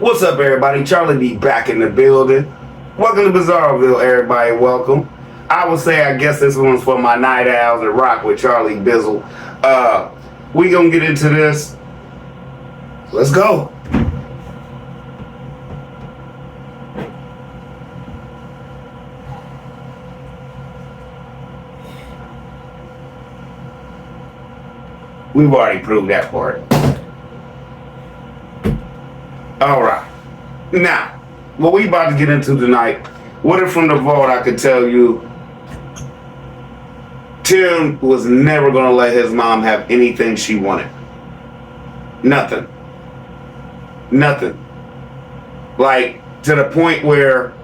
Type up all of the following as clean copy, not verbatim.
What's up, everybody? Charlie D back in the building. Welcome to Bizarreville, everybody. Welcome. I would say, I guess this one's for my night owls that rock with Charlie Bizzle. We gonna get into this. Let's go. We've already proved that part. All right. Now, what we about to get into tonight, what if from the vault I could tell you Tim was never going to let his mom have anything she wanted. Nothing. Nothing. Like, to the point where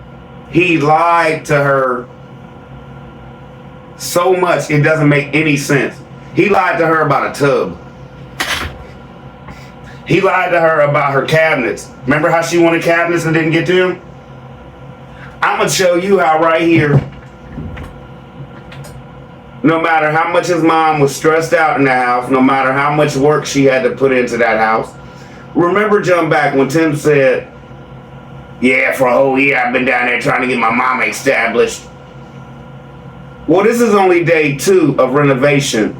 he lied to her so much it doesn't make any sense. He lied to her about a tub. He lied to her about her cabinets. Remember how she wanted cabinets and didn't get to him? I'm going to show you how right here, no matter how much his mom was stressed out in the house, no matter how much work she had to put into that house. Remember, jump back when Tim said, yeah, for a whole year I've been down there trying to get my mama established. Well, this is only day 2 of renovation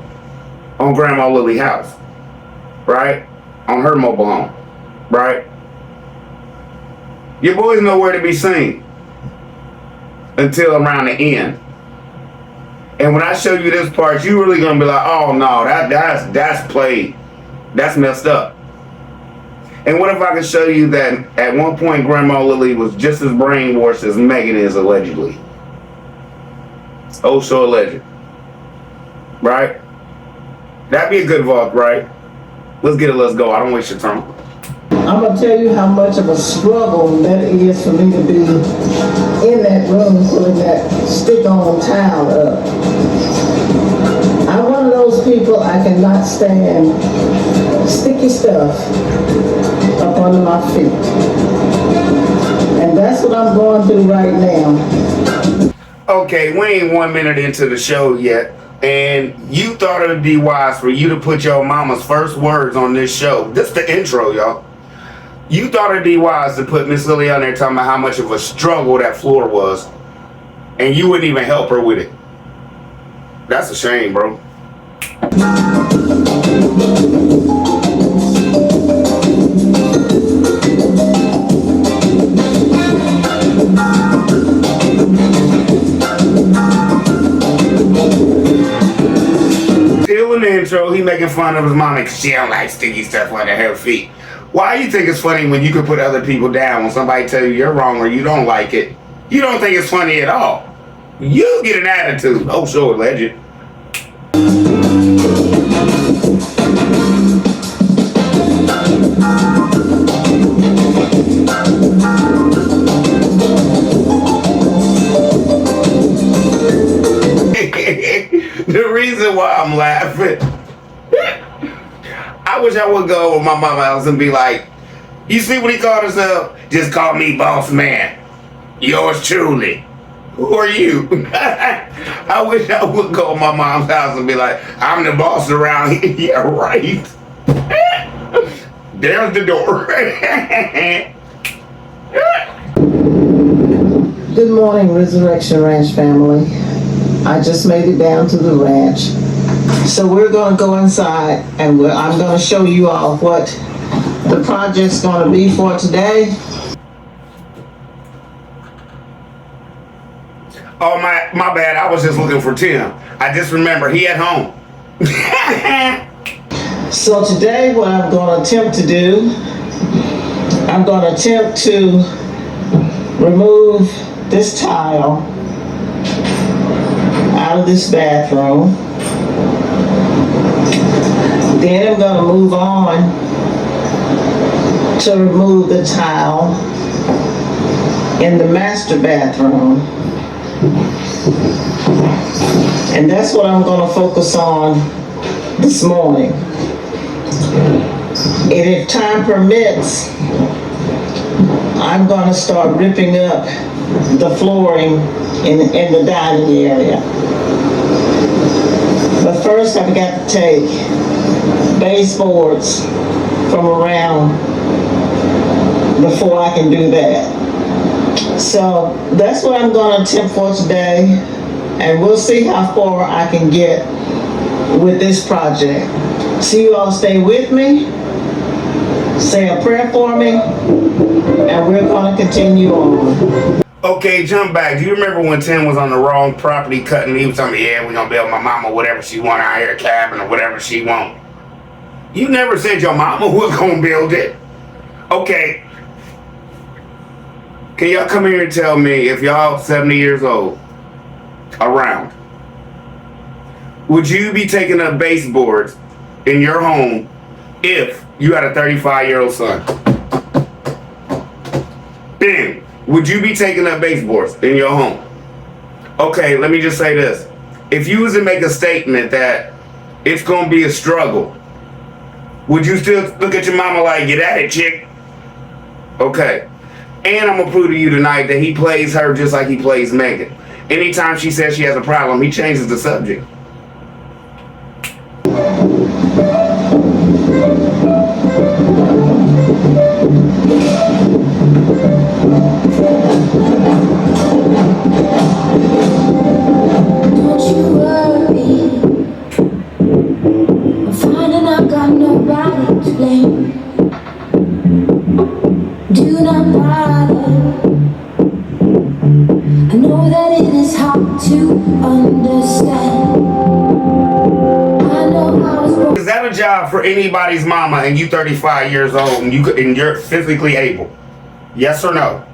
on Grandma Lily's house, right? On her mobile home, right? Your boy's nowhere to be seen until around the end. And when I show you this part, you really gonna be like, oh no, that's played. That's messed up. And what if I could show you that at one point Grandma Lily was just as brainwashed as Megan is allegedly? Oh, so alleged. Right? That'd be a good vault, right? Let's get it, let's go. I don't waste your time. I'm going to tell you how much of a struggle that is for me to be in that room putting that stick-on towel up. I'm one of those people, I cannot stand sticky stuff up under my feet. And that's what I'm going through right now. Okay, we ain't 1 minute into the show yet. And you thought it would be wise for you to put your mama's first words on this show. This the intro, y'all. You thought it'd be wise to put Miss Lily on there talking about how much of a struggle that floor was. And you wouldn't even help her with it. That's a shame, bro. Still in the intro, he making fun of his mom because she don't like sticky stuff under her feet. Why you think it's funny when you can put other people down when somebody tell you you're wrong or you don't like it? You don't think it's funny at all. You get an attitude. Oh, sure, legend. The reason why I'm laughing, I wish I would go with my mama house and be like, you see what he called himself? Just call me boss man. Yours truly. Who are you? I wish I would go to my mom's house and be like, I'm the boss around here. Yeah, right. There's the door. Good morning, Resurrection Ranch family. I just made it down to the ranch. So we're going to go inside and I'm going to show you all what the project's going to be for today. Oh, my bad. I was just looking for Tim. I just remember he at home. So today what I'm going to attempt to do, I'm going to attempt to remove this tile out of this bathroom. Then I'm going to move on to remove the tile in the master bathroom. And that's what I'm going to focus on this morning. And if time permits, I'm going to start ripping up the flooring in the dining area. But first I've got to take baseboards from around before I can do that. So that's what I'm going to attempt for today, and we'll see how far I can get with this project. So you all stay with me, say a prayer for me, and we're going to continue on. Okay, jump back. Do you remember when Tim was on the wrong property cutting? He was telling me, yeah, we're going to build my mama whatever she want out here, a cabin or whatever she want. You never said your mama was going to build it. Okay. Can y'all come here and tell me, if y'all 70 years old, around, would you be taking up baseboards in your home if you had a 35-year-old son? Then, would you be taking up baseboards in your home? Okay, let me just say this. If you was to make a statement that it's going to be a struggle, would you still look at your mama like, get at it, chick? Okay. And I'm going to prove to you tonight that he plays her just like he plays Megan. Anytime she says she has a problem, he changes the subject. Don't you worry, I'm fine and I got nobody to blame. Do not bother, I know that it is hard to understand. I know I was wrong. Is that a job for anybody's mama and you 35 years old and you're physically able? Yes or no?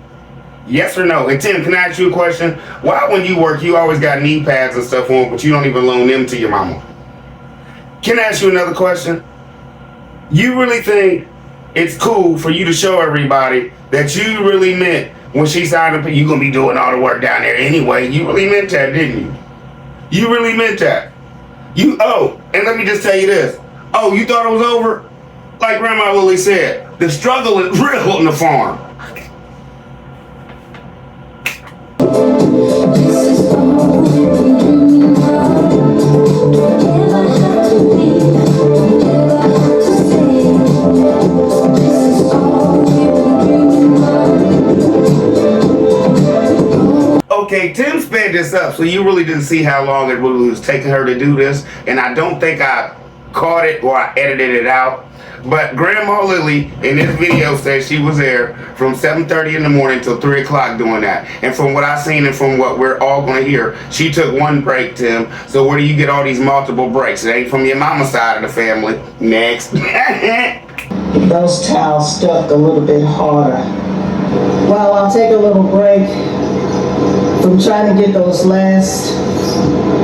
Yes or no? And Tim, can I ask you a question? Why when you work you always got knee pads and stuff on, but you don't even loan them to your mama? Can I ask you another question? You really think it's cool for you to show everybody that you really meant when she signed up, you're going to be doing all the work down there anyway? You really meant that, didn't you? You really meant that. And let me just tell you this. Oh, you thought it was over? Like Grandma Lily said, the struggle is real on the farm. This is all we've been dreaming of. Don't ever have to be, don't ever have to say. This is all we've been dreaming of. Okay, Tim sped this up, so you really didn't see how long it really was taking her to do this, and I don't think I caught it or I edited it out. But Grandma Lily in this video said she was there from 7:30 in the morning till 3 o'clock doing that. And from what I've seen and from what we're all going to hear, she took one break, Tim. So where do you get all these multiple breaks? It ain't from your mama's side of the family. Next. Those towels stuck a little bit harder. Well, I'll take a little break from trying to get those last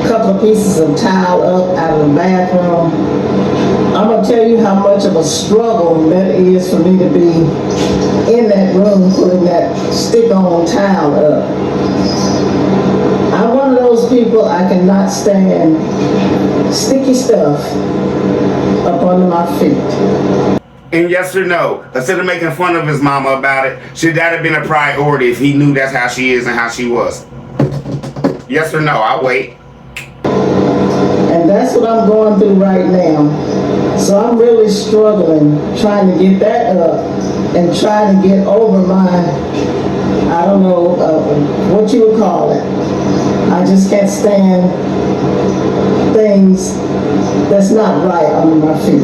couple of pieces of towel up out of the bathroom. I'm going to tell you how much of a struggle that is for me to be in that room putting that stick-on towel up. I'm one of those people, I cannot stand sticky stuff up under my feet. And yes or no, instead of making fun of his mama about it, should that have been a priority if he knew that's how she is and how she was? Yes or no? I'll wait. And that's what I'm going through right now. So I'm really struggling trying to get that up and trying to get over my, I don't know what you would call it. I just can't stand things that's not right under my feet.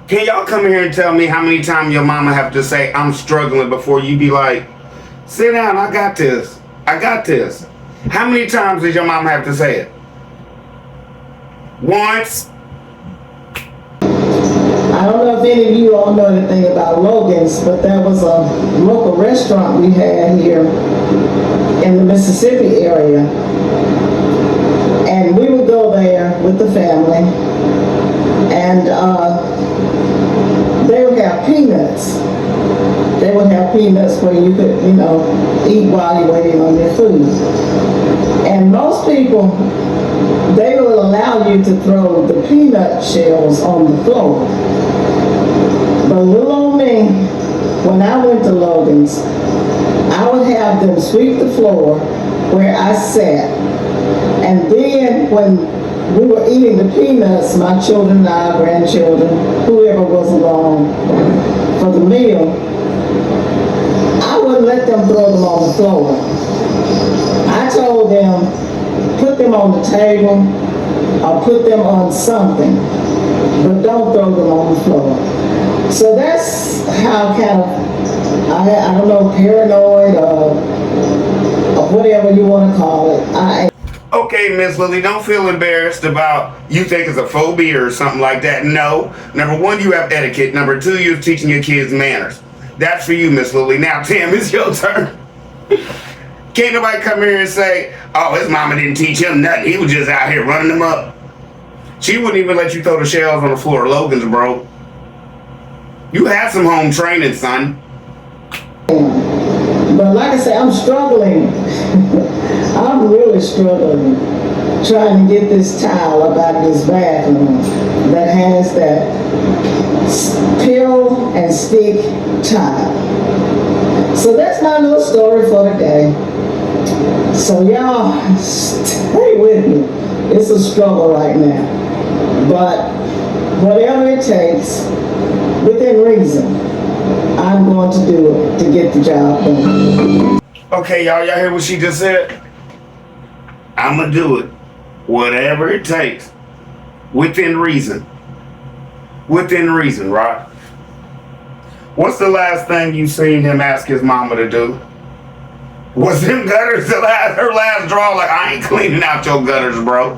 Can y'all come here and tell me how many times your mama have to say, I'm struggling, before you be like, sit down, I got this. I got this. How many times does your mama have to say it? Once? I don't know if any of you all know anything about Logan's, but there was a local restaurant we had here in the Mississippi area. And we would go there with the family, and they would have peanuts. They would have peanuts where you could, eat while you're waiting on your food. And most people, they will allow you to throw the peanut shells on the floor. But little old me, when I went to Logan's, I would have them sweep the floor where I sat. And then when we were eating the peanuts, my children and I, grandchildren, whoever was along for the meal, I wouldn't let them throw them on the floor. I told them, put them on the table or put them on something, but don't throw them on the floor. So that's how kind of, I don't know, paranoid or whatever you want to call it. Okay, Miss Lily, don't feel embarrassed about you think it's a phobia or something like that. No. Number one, you have etiquette. Number two, you're teaching your kids manners. That's for you, Miss Lily. Now, Tim, it's your turn. Can't nobody come here and say, oh, his mama didn't teach him nothing. He was just out here running them up. She wouldn't even let you throw the shells on the floor of Logan's, bro. You had some home training, son. But like I say, I'm struggling. I'm really struggling trying to get this tile up out of this bathroom that has that peel and stick tile. So that's my little story for today. So y'all stay with me. It's a struggle right now. But whatever it takes, within reason, I'm going to do it to get the job done. Okay, y'all hear what she just said? I'm gonna do it. Whatever it takes. Within reason. Within reason, right? What's the last thing you seen him ask his mama to do? Was them gutters her last draw? Like, I ain't cleaning out your gutters, bro.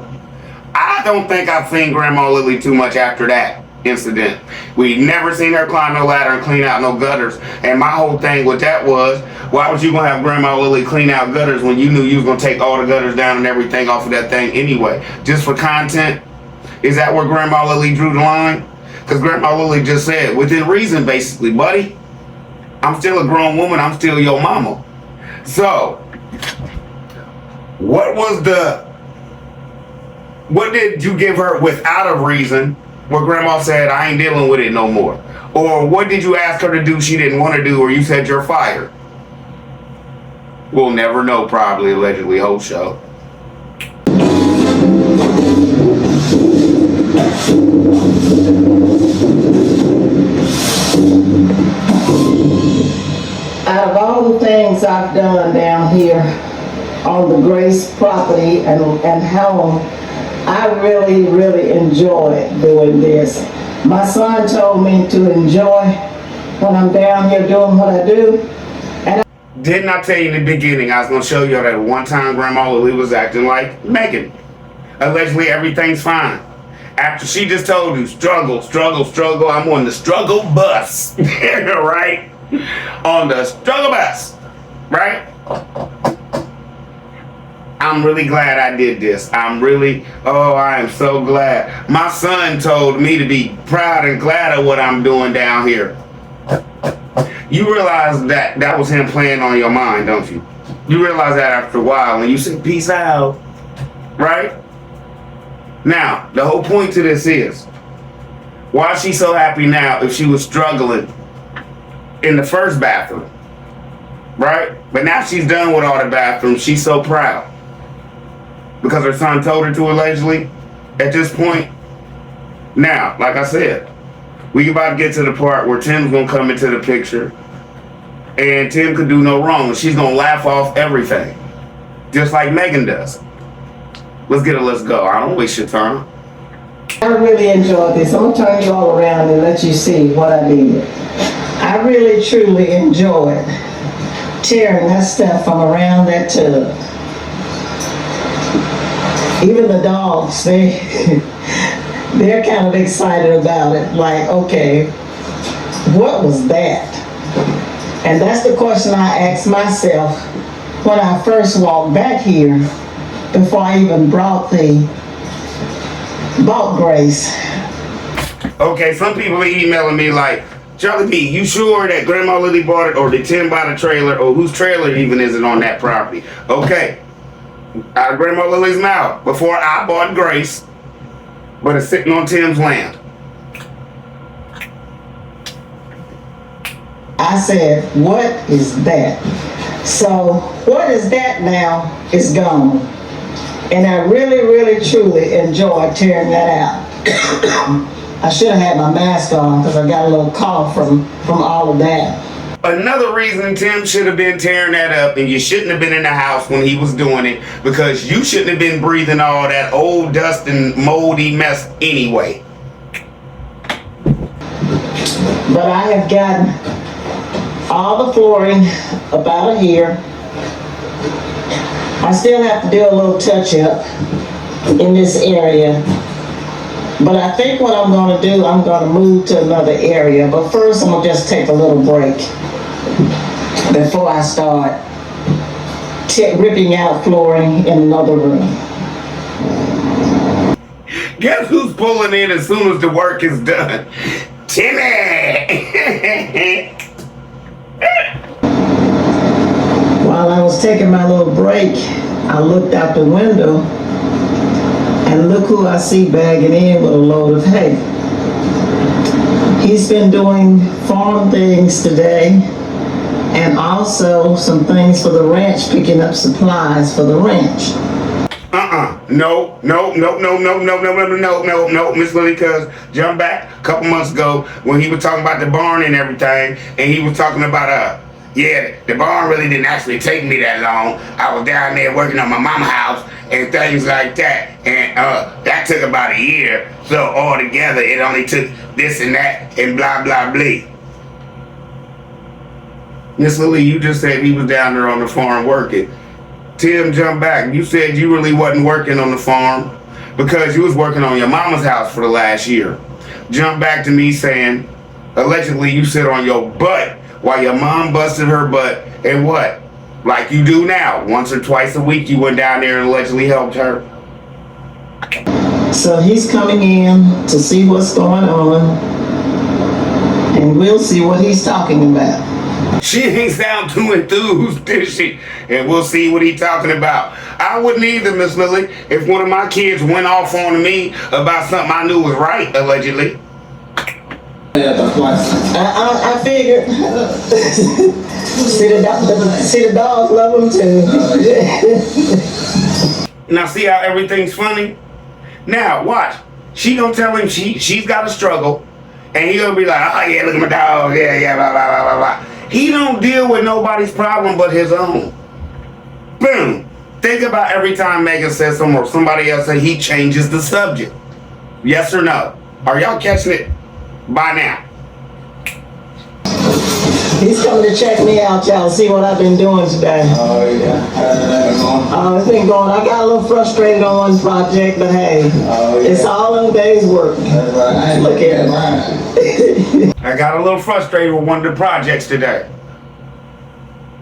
I don't think I've seen Grandma Lily too much after that incident. We never seen her climb no ladder and clean out no gutters. And my whole thing with that was, why was you gonna have Grandma Lily clean out gutters when you knew you was gonna take all the gutters down and everything off of that thing anyway? Just for content? Is that where Grandma Lily drew the line? Because Grandma Lily just said, within reason, basically, buddy. I'm still a grown woman. I'm still your mama. So, what did you give her without a reason where Grandma said, I ain't dealing with it no more? Or what did you ask her to do she didn't want to do, or you said you're fired? We'll never know, probably, allegedly, whole show. Out of all the things I've done down here on the Grace property and home, I really, really enjoy doing this. My son told me to enjoy when I'm down here doing what I do. Didn't I tell you in the beginning I was going to show you that one time Grandma Lily was acting like Megan? Allegedly everything's fine. After she just told you, struggle, struggle, struggle, I'm on the struggle bus. Right? On the struggle bus. Right? I'm really glad I did this. I am so glad. My son told me to be proud and glad of what I'm doing down here. You realize that was him playing on your mind, don't you? You realize that after a while when you say peace out, right? Now, the whole point to this is, why is she so happy now if she was struggling in the first bathroom, right? But now she's done with all the bathrooms, she's so proud. Because her son told her to, allegedly, at this point. Now, like I said, we about to get to the part where Tim's gonna come into the picture, and Tim could do no wrong, and she's gonna laugh off everything, just like Megan does. Let's go. I don't waste your time. I really enjoyed this. I'm gonna turn you all around and let you see what I did. I really, truly enjoyed tearing that stuff from around that tub. Even the dogs, they're kind of excited about it. Like, okay, what was that? And that's the question I asked myself when I first walked back here before I even bought Grace. Okay, some people are emailing me like, Charlie B, you sure that Grandma Lily bought it, or did Tim buy the trailer, or whose trailer even is it on that property? Okay, out of Grandma Lily's mouth, before I bought Grace, but it's sitting on Tim's land. I said, what is that? So what is that now is gone. And I really, really, truly enjoyed tearing that out. I should have had my mask on because I got a little cough from all of that. Another reason Tim should have been tearing that up and you shouldn't have been in the house when he was doing it, because you shouldn't have been breathing all that old dust and moldy mess anyway. But I have gotten all the flooring up out of here. I still have to do a little touch up in this area. But I think what I'm gonna do, I'm gonna move to another area. But first, I'm gonna just take a little break before I start ripping out flooring in another room. Guess who's pulling in as soon as the work is done? Timmy! While I was taking my little break, I looked out the window and look who I see bagging in with a load of hay. He's been doing farm things today and also some things for the ranch, picking up supplies for the ranch. No, Miss Lily, cuz jump back a couple months ago when he was talking about the barn and everything, and he was talking about, yeah, the barn really didn't actually take me that long. I was down there working on my mama's house and things like that, and that took about a year. So altogether, it only took this and that and blah, blah, blah. Miss Lily, you just said he was down there on the farm working. Tim, jump back. You said you really wasn't working on the farm because you was working on your mama's house for the last year. Jump back to me saying, allegedly you sit on your butt while your mom busted her butt, and what? Like you do now. Once or twice a week you went down there and allegedly helped her. So he's coming in to see what's going on, and we'll see what he's talking about. She ain't sound too enthused, did she? And we'll see what he's talking about. I wouldn't either, Miss Lily, if one of my kids went off on me about something I knew was right, allegedly. I figured. See the dogs love him too. Now see how everything's funny? Now watch. She gonna tell him she's got a struggle, and he gonna be like, oh yeah, look at my dog, yeah, blah, blah, blah, blah, blah. He don't deal with nobody's problem but his own. Boom. Think about every time Megan says something or somebody else says, he changes the subject. Yes or no? Are y'all catching it by now? He's coming to check me out, y'all, see what I've been doing today. Oh, yeah. How's that been going? Oh, it's been going. I got a little frustrated on one project, but hey, Oh, yeah. it's all in a day's work. That's right. I ain't Look looking at mine. I got a little frustrated with one of the projects today.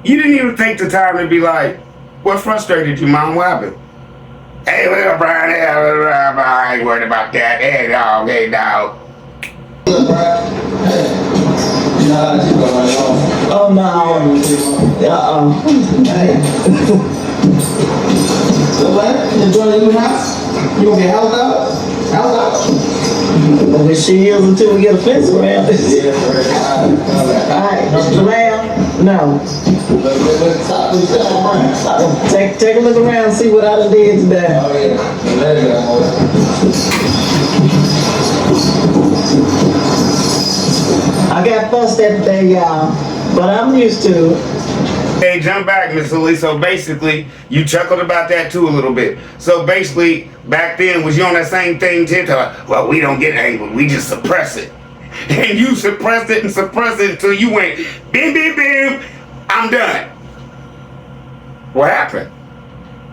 You didn't even take the time to be like, what frustrated you, Mom? What happened? Hey, what's up, Brian? Hey, I ain't worried about that. Hey, dog. Hey, dog. Look, Brian. Hey. You know how to go right on. Oh no. Hey. So what? You enjoy the new house? You gonna get house out? House out? We she is until we get a fence around it. Yeah, right. Alright, around? No. Look, stop. You said I'm Brian. Take a look around, see what I done did today. Oh, yeah. There you go. I got fussed at today, y'all, but I'm used to it. Hey, jump back, Miss Lily. So basically, you chuckled about that too a little bit. So basically, back then, was you on that same thing, Tim? Well, we don't get angry. We just suppress it. And you suppressed it and suppressed it until you went, bim, bim, bim, I'm done. What happened?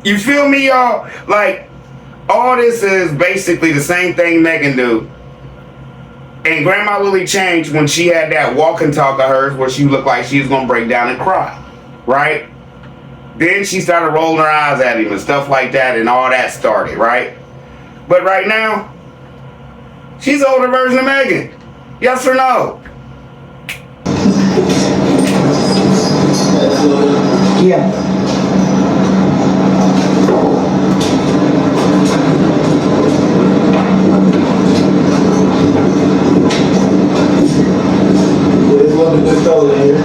You feel me, y'all? Like, all this is basically the same thing Megan do. And Grandma Lily changed when she had that walk and talk of hers where she looked like she was going to break down and cry. Right? Then she started rolling her eyes at him and stuff like that, and all that started, right? But right now, she's the older version of Megan. Yes or no? Yeah. There's one of the good fellas in here.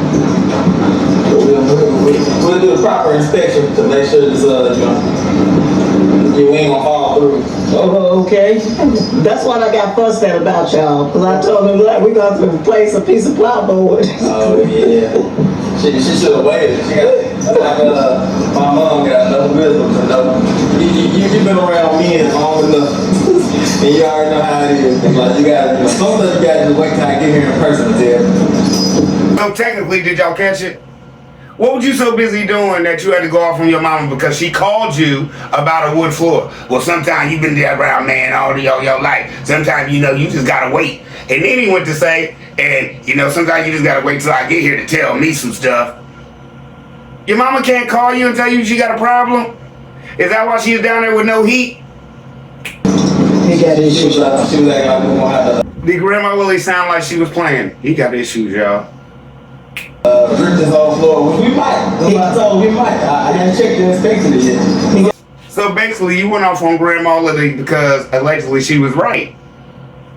We'll do a proper inspection to make sure this, you ain't gonna fall through. Oh, Okay, that's what I got fussed at about y'all, cause I told them like we got to replace a piece of plywood. Oh yeah. She should have waited. She got like my mom got enough wisdom to know. You been around men long enough, and you already know how it is. Like you got sometimes you got to just wait till I get here in person to tell. So technically, did y'all catch it? What were you so busy doing that you had to go off from your mama because she called you about a wood floor? Well, sometimes you've been there around man all your life. Sometimes, you know, you just gotta wait. And then he went to say, and, you know, sometimes you just gotta wait till I get here to tell me some stuff. Your mama can't call you and tell you she got a problem? Is that why she was down there with no heat? He got issues. She was acting like we won't have to Did Grandma Lily sound like she was playing? He got issues, y'all. rip this whole floor, which we might. That's what I told him we might. I hadn't checked the inspection yet. So basically, you went off on Grandma Lily because allegedly she was right.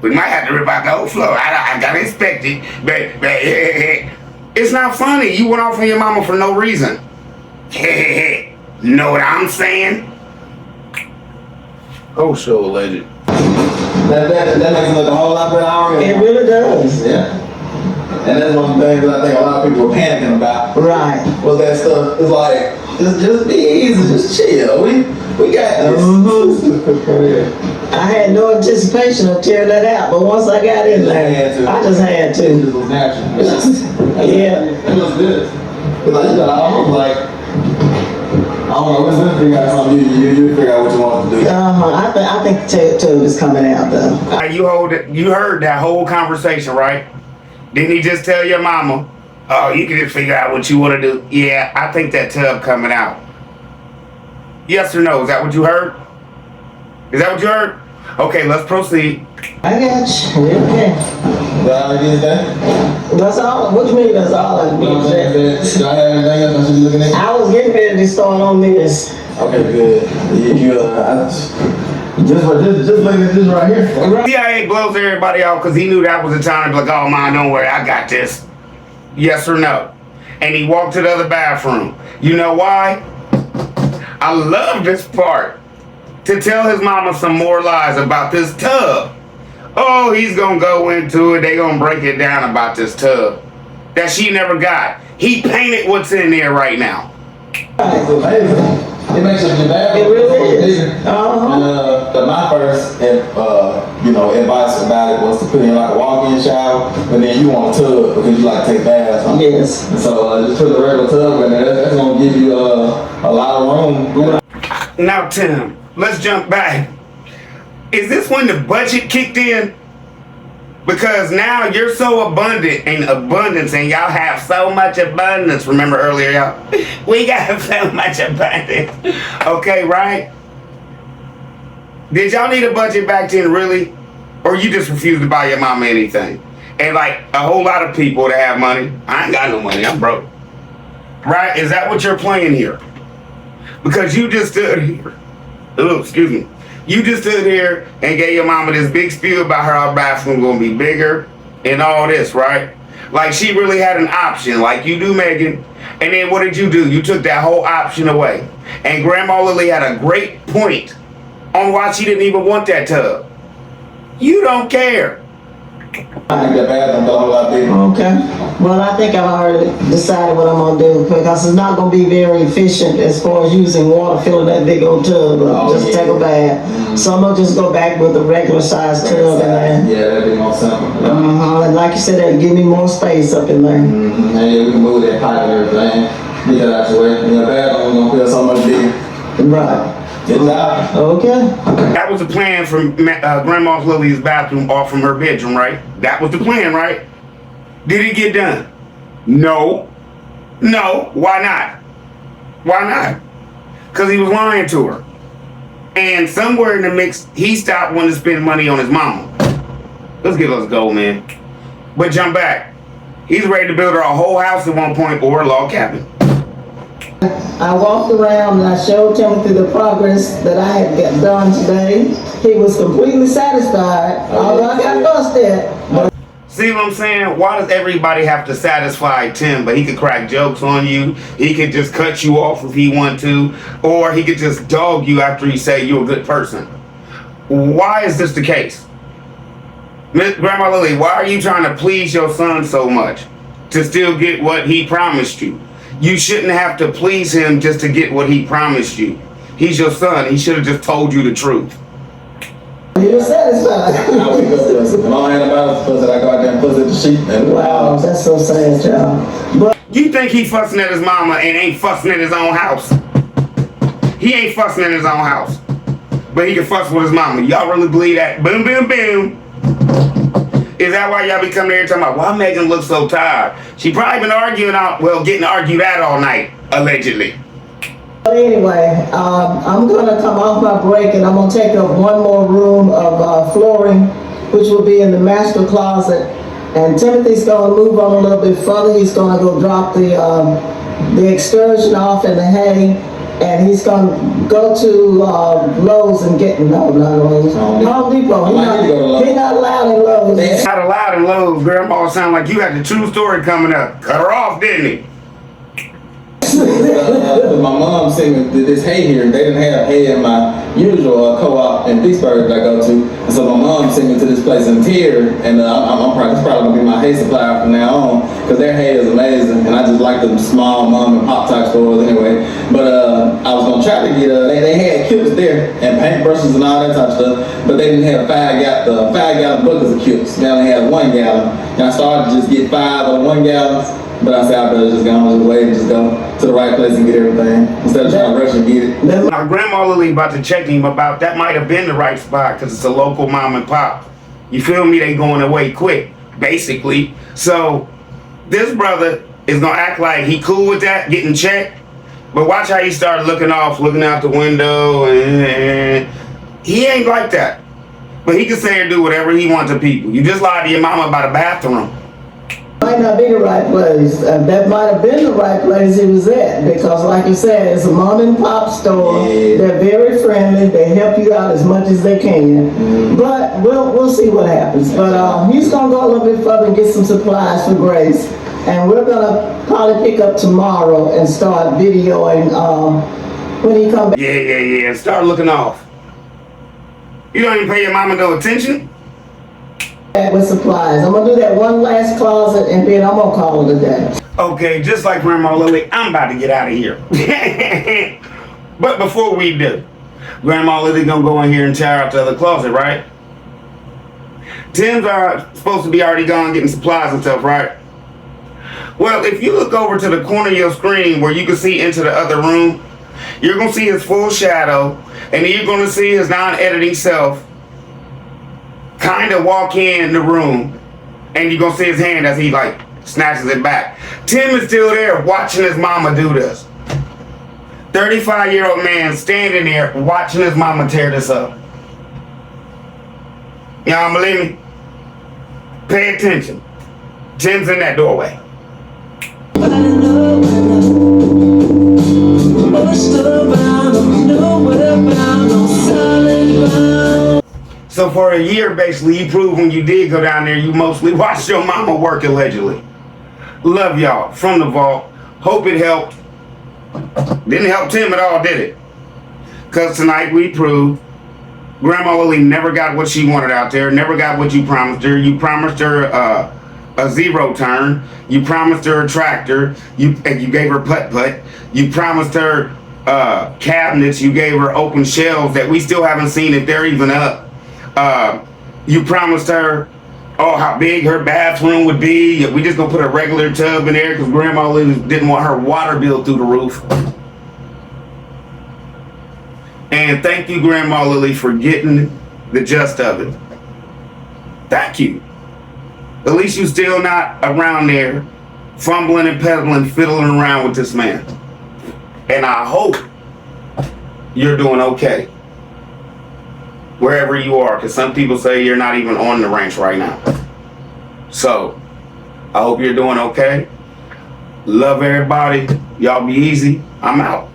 We might have to rip out the whole floor. I got to inspect it, but it's not funny. You went off on your mama for no reason. Know what I'm saying? Oh, show alleged. That makes it look a whole lot better already. It really does. Yeah. And that's one of the things that I think a lot of people are panicking about. Right. Was that stuff? It's like, just be easy, just chill. We got this. I had no anticipation of tearing that out, but once I got in there, I just had It to. just was natural. Yeah. It was good. It's like, you got almost like, I don't know, let's figure out something. You figure out what you want to do. I think the tube is coming out though. You heard that whole conversation, right? Didn't he just tell your mama, oh, you can just figure out what you want to do? Yeah, I think that tub coming out. Yes or no? Is that what you heard? Is that what you heard? Okay, let's proceed. I got you. Okay. That already is that? That's all. What you mean that's all I You know what I'm saying? need? Do I have anything else I should be looking at? I was getting ready to start on this. Okay, good. Just looking at this right here. CIA blows everybody out because he knew that was the time to be like, oh, man, don't worry, I got this. Yes or no? And he walked to the other bathroom. You know why? I love this part. To tell his mama some more lies about this tub. Oh, he's gonna go into it. They gonna break it down about this tub that she never got. He painted what's in there right now. It's amazing. It makes your bathroom. It really is. bigger. And my first, advice about it was to put in like a walk-in shower, but then you want a tub because you like to take baths. Huh? Yes. And so just put a regular tub in there. That's gonna give you a lot of room. Now, Tim, let's jump back. Is this when the budget kicked in? Because now you're so abundant in abundance and y'all have so much abundance. Remember earlier, y'all? We got so much abundance. Okay, right? Did y'all need a budget back then, really? Or you just refused to buy your mama anything? And like a whole lot of people that have money, I ain't got no money, I'm broke. Right? Is that what you're playing here? Because you just stood here. Oh, excuse me. You just stood here and gave your mama this big spiel about how our bathroom gonna be bigger and all this, right? Like she really had an option, like you do, Megan. And then what did you do? You took that whole option away. And Grandma Lily had a great point on why she didn't even want that tub. You don't care. I think the bathroom got a whole lot bigger. Okay. Well, I think I've already decided what I'm gonna do because it's not gonna be very efficient as far as using water filling that big old tub up. Just take a bath. So I'm gonna just go back with a regular sized tub in there. Yeah, that'd be more simple. And like you said, that'd give me more space up in there. And yeah, we can move that pipe and everything. Get that out your way. And the bathroom gonna feel so much bigger. Right. Good job. Okay. That was the plan from Grandma Lily's bathroom off from her bedroom, right? That was the plan, right? Did it get done? No. No. Why not? Why not? Because he was lying to her. And somewhere in the mix, he stopped wanting to spend money on his mama. Let's go, man. But jump back. He's ready to build her a whole house at one point or a log cabin. I walked around and I showed Timothy the progress that I had done today. He was completely satisfied, although I got busted. See what I'm saying? Why does everybody have to satisfy Tim? But he could crack jokes on you. He could just cut you off if he want to. Or he could just dog you after he say you're a good person. Why is this the case? Grandma Lily, why are you trying to please your son so much to still get what he promised you? You shouldn't have to please him just to get what he promised you. He's your son. He should have just told you the truth. You're satisfied. I wake up pussy. When I had about pussy, I go out there and pussy the sheep. And Wow, that's so sad, child. But You think he fussing at his mama and ain't fussing at his own house? He ain't fussing at his own house. But he can fuss with his mama. Y'all really believe that? Boom, boom, boom. Is that why y'all be coming here talking about why Megan looks so tired? She probably been getting argued at all night, allegedly. anyway, I'm gonna come off my break and I'm gonna take up one more room of flooring, which will be in the master closet. And Timothy's gonna move on a little bit further. He's gonna go drop the excursion off in the hay. And he's gonna go to Lowe's and get, no, not Lowe's, Home Depot. I might need to go to Lowe's. He's not allowed in Lowe's. Not allowed in Lowe's. Grandma sound like you had the true story coming up. Cut her off, didn't he? My mom sent me this hay here. They didn't have hay in my usual co-op in Pittsburgh that I go to. And so my mom sent me to this place in Tier, and I'm probably gonna be my hay supplier from now on because their hay is amazing, and I just like them small mom and pop type stores anyway. But I was gonna try to get they had Q-tips there and paintbrushes and all that type of stuff, but they didn't have 5 gallon buckets of Q-tips. They only had 1 gallon, and I started to just get 5 of the 1 gallons. But I said I better just wait and just go to the right place and get everything instead of trying to rush and get it. Now, Grandma Lily about to check him about that might have been the right spot because it's a local mom and pop. You feel me? They going away quick, basically. So this brother is gonna act like he cool with that, getting checked. But watch how he started looking off, looking out the window, and he ain't like that. But he can say and do whatever he wants to people. You just lied to your mama about a bathroom. Might not be the right place. That might have been the right place he was at because, like you said, it's a mom and pop store. Yeah. They're very friendly. They help you out as much as they can. But we'll see what happens. But he's gonna go a little bit further and get some supplies for Grace, and we're gonna probably pick up tomorrow and start videoing when he comes back. Yeah. Start looking off. You don't even pay your mama no attention? With supplies. I'm gonna do that one last closet and then I'm gonna call it a day. Okay, just like Grandma Lily, I'm about to get out of here. But before we do, Grandma Lily gonna go in here and tear out the other closet, right? Tim's are supposed to be already gone getting supplies and stuff, right? Well, if you look over to the corner of your screen where you can see into the other room, you're gonna see his full shadow, and then you're gonna see his non-editing self kind of walk in the room, and you're gonna see his hand as he like snatches it back. Tim is still there watching his mama do this. 35-year-old man standing there watching his mama tear this up. Y'all believe me? Pay attention. Tim's in that doorway. So for a year, basically, you proved when you did go down there, you mostly watched your mama work allegedly. Love y'all from the vault. Hope it helped. Didn't help Tim at all, did it? Because tonight we proved Grandma Lily never got what she wanted out there, never got what you promised her. You promised her a zero turn. You promised her a tractor. You gave her putt-putt. You promised her cabinets. You gave her open shelves that we still haven't seen if they're even up. You promised her, how big her bathroom would be. We just gonna put a regular tub in there because Grandma Lily didn't want her water bill through the roof. And thank you, Grandma Lily, for getting the gist of it. Thank you. At least you still not around there fumbling and peddling, fiddling around with this man. And I hope you're doing okay. Wherever you are, because some people say you're not even on the ranch right now. So, I hope you're doing okay. Love everybody. Y'all be easy. I'm out.